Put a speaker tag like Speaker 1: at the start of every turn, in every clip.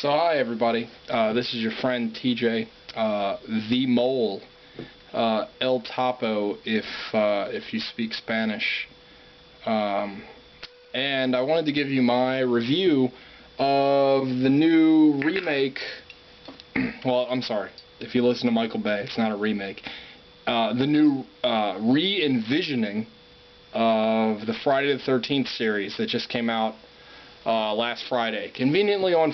Speaker 1: So hi everybody, this is your friend TJ, the Mole, El Topo if you speak Spanish, and I wanted to give you my review of the new remake. Well, I'm sorry, if you listen to Michael Bay, it's not a remake. The new re-envisioning of the Friday the 13th series that just came out last Friday, conveniently on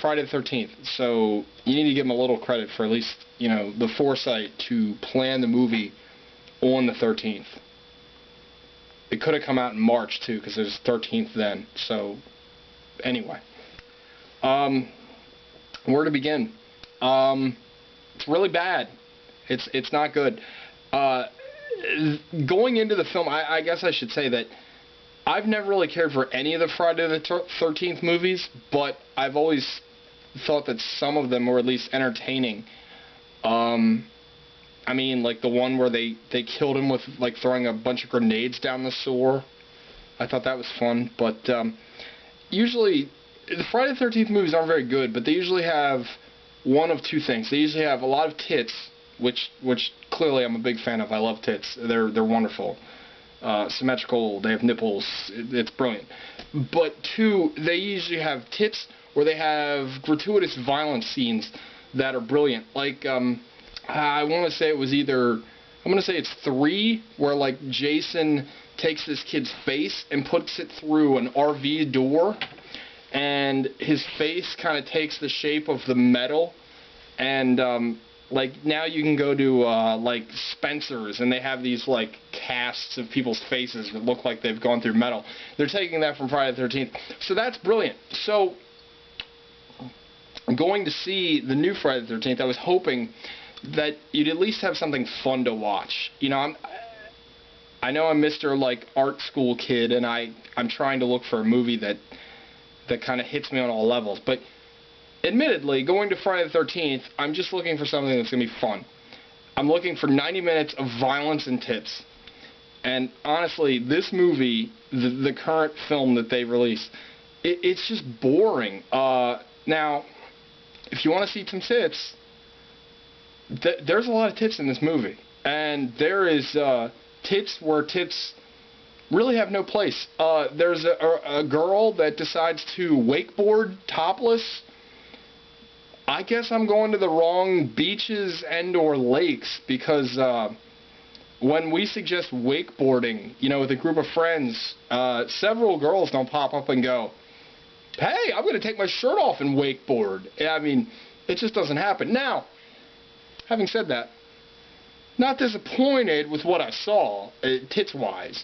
Speaker 1: Friday the 13th. So you need to give them a little credit for at least, the foresight to plan the movie on the 13th. It could have come out in March too, because it was 13th then. So anyway, where to begin? It's really bad. It's not good. Going into the film, I guess I should say that I've never really cared for any of the Friday the 13th movies, but I've always thought that some of them were at least entertaining. I mean, like the one where they killed him with like throwing a bunch of grenades down the sewer. I thought that was fun, but usually the Friday the 13th movies aren't very good, but they usually have one of two things. They usually have a lot of tits, which clearly I'm a big fan of. I love tits. They're wonderful. Symmetrical, they have nipples, it's brilliant. But two, they usually have tits or they have gratuitous violence scenes that are brilliant. Like, I want to say it was either, I'm going to say it's 3, where like Jason takes this kid's face and puts it through an RV door, and his face kind of takes the shape of the metal, and like now you can go to like Spencer's and they have these like casts of people's faces that look like they've gone through metal. They're taking that from Friday the 13th. So that's brilliant. So going to see the new Friday the 13th, I was hoping that you'd at least have something fun to watch. I know I'm Mr. like art school kid, and I'm trying to look for a movie that kind of hits me on all levels, but admittedly, going to Friday the 13th, I'm just looking for something that's going to be fun. I'm looking for 90 minutes of violence and tits. And honestly, this movie, the current film that they released, it's just boring. Now, if you want to see some tits, there's a lot of tits in this movie. And there is tits where tits really have no place. There's a girl that decides to wakeboard topless. I guess I'm going to the wrong beaches and or lakes, because when we suggest wakeboarding, with a group of friends, several girls don't pop up and go, "Hey, I'm going to take my shirt off and wakeboard." I mean, it just doesn't happen. Now, having said that, not disappointed with what I saw, tits-wise,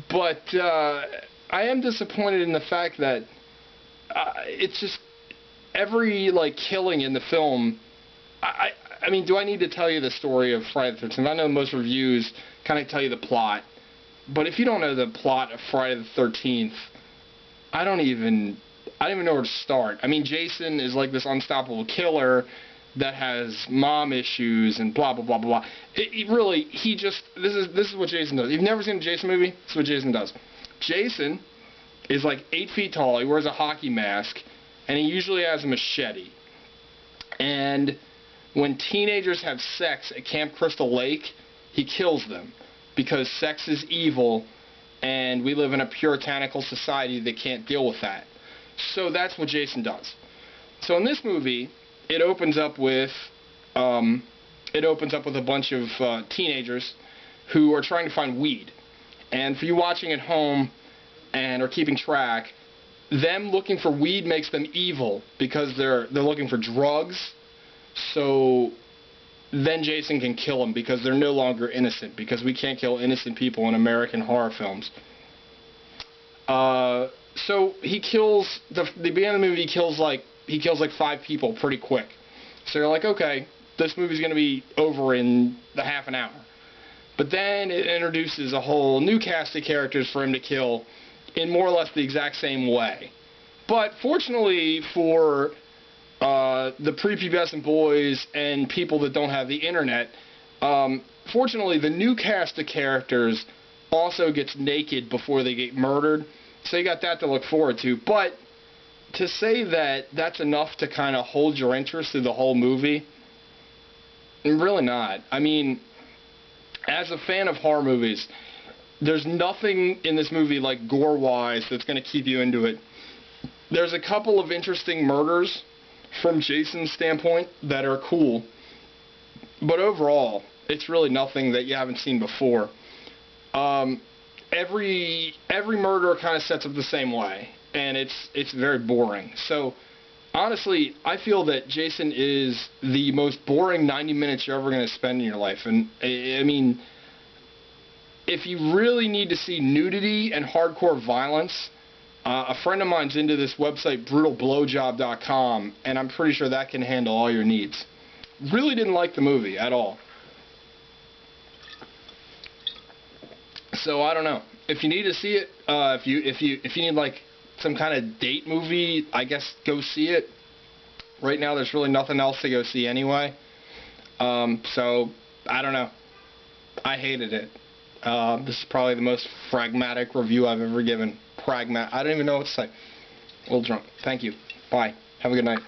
Speaker 1: but I am disappointed in the fact that it's just every like killing in the film. I mean, do I need to tell you the story of Friday the 13th? I know most reviews kind of tell you the plot, but if you don't know the plot of Friday the 13th, I don't even know where to start. I mean, Jason is like this unstoppable killer that has mom issues and blah blah blah blah. This is what Jason does. You've never seen a Jason movie? This is what Jason does. Jason is like 8 feet tall. He wears a hockey mask, and he usually has a machete. And when teenagers have sex at Camp Crystal Lake, he kills them, because sex is evil, and we live in a puritanical society that can't deal with that. So that's what Jason does. So in this movie, it opens up with a bunch of teenagers who are trying to find weed. And for you watching at home and are keeping track, them looking for weed makes them evil, because they're looking for drugs. So then Jason can kill them, because they're no longer innocent, because we can't kill innocent people in American horror films. So he kills the beginning of the movie. He kills like 5 people pretty quick. So you're like, okay, this movie's going to be over in the half an hour. But then it introduces a whole new cast of characters for him to kill in more or less the exact same way. But fortunately for the prepubescent boys and people that don't have the internet, fortunately the new cast of characters also gets naked before they get murdered. So you got that to look forward to. But to say that that's enough to kind of hold your interest through the whole movie, really not. I mean, as a fan of horror movies, there's nothing in this movie, like, gore-wise, that's going to keep you into it. There's a couple of interesting murders from Jason's standpoint that are cool, but overall, it's really nothing that you haven't seen before. Every murder kind of sets up the same way, and it's very boring. So, honestly, I feel that Jason is the most boring 90 minutes you're ever going to spend in your life. And, I mean, if you really need to see nudity and hardcore violence, a friend of mine's into this website, brutalblowjob.com, and I'm pretty sure that can handle all your needs. Really didn't like the movie at all. So I don't know. If you need to see it, if you need like some kind of date movie, I guess go see it. Right now, there's really nothing else to go see anyway. So I don't know. I hated it. This is probably the most pragmatic review I've ever given. I don't even know what to say. A little drunk. Thank you. Bye. Have a good night.